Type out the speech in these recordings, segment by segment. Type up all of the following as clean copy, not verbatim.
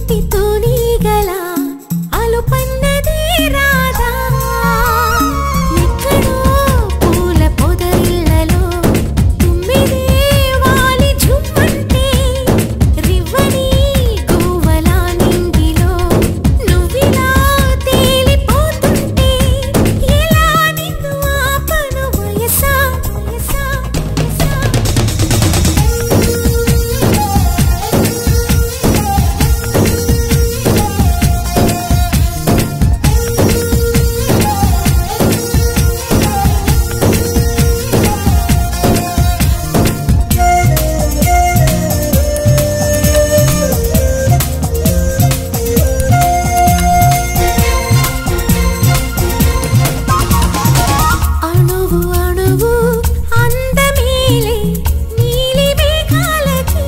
చిట్టి తూనీగల అలుపన్నదే రాదా ఎక్కడో పూల పొదరిళ్ళలో తుమ్మిదే వాలి ఝుమ్మంటే రివ్వని గువ్వల నింగిలో నువ్విలా తేలిపోతుంటే ఎలా నిన్ను ఆపను వయసా వయసా వయసా అణువు అణువు అందమేలే నీలి మేఘాలకి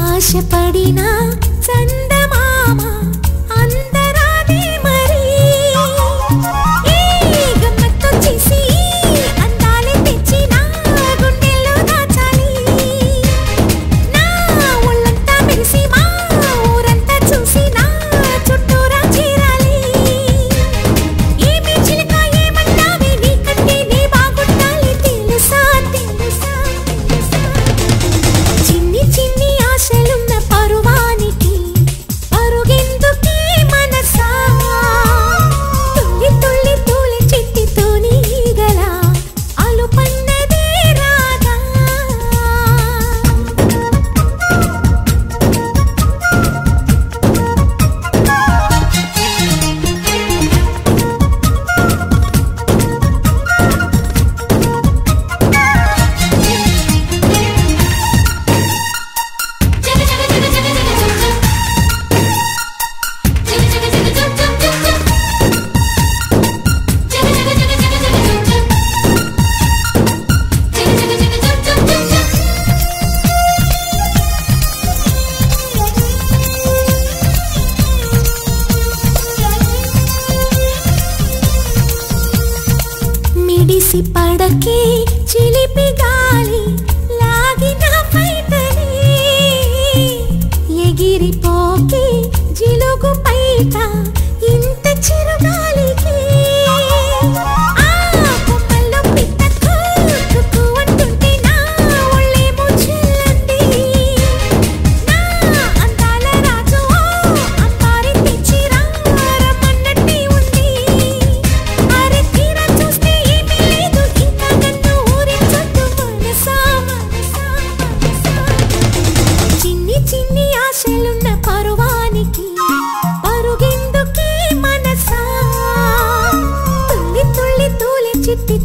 ఆశపడిన చందమామ అందరాదే మరి ఈ గమ్మత్తొచ్చేసి అందాలే తెచ్చి నా గుండెల్లో దాచాలి నా ఒళ్ళంతా మెరిసి మా ఊరంతా చూసి నా చుట్టూరా చేరాలి ఏమి చిలక ఏమన్నావే నీకంటే నీ బాగుండాలి తెలుసా తెలుసా తెలుసా చిన్ని చిన్ని ఆశలున్న పరువానికి పరుగెందుకే మనసా తుల్లి తుల్లి తూలి చిట్టి తూనీగల అలుపన్నదే రాదా మిడిసి పడకే చిలిపి గాలి లాగిన పైటనే ఎగిరిపోకే జిలుగు పైట ఇంత చిరుగాలికి ఆ కొమ్మల్లో పిట్ట కుక్కు అంటుంటే నా ఒళ్ళేమో చెల్లండి నా అందాల రాజు అంబారి తెచ్చి రమ్మన్నట్టే ఉంది అరే తీరా చూస్తే ఏమీ లేదు ఇంకా నన్ను ఊరించొద్దు మనసా మనసా మనసా చిన్ని చిన్ని ఆశలున్న పరువానికి పరుగెందుకే మనసా తుల్లి తుల్లి తూలి చిట్టి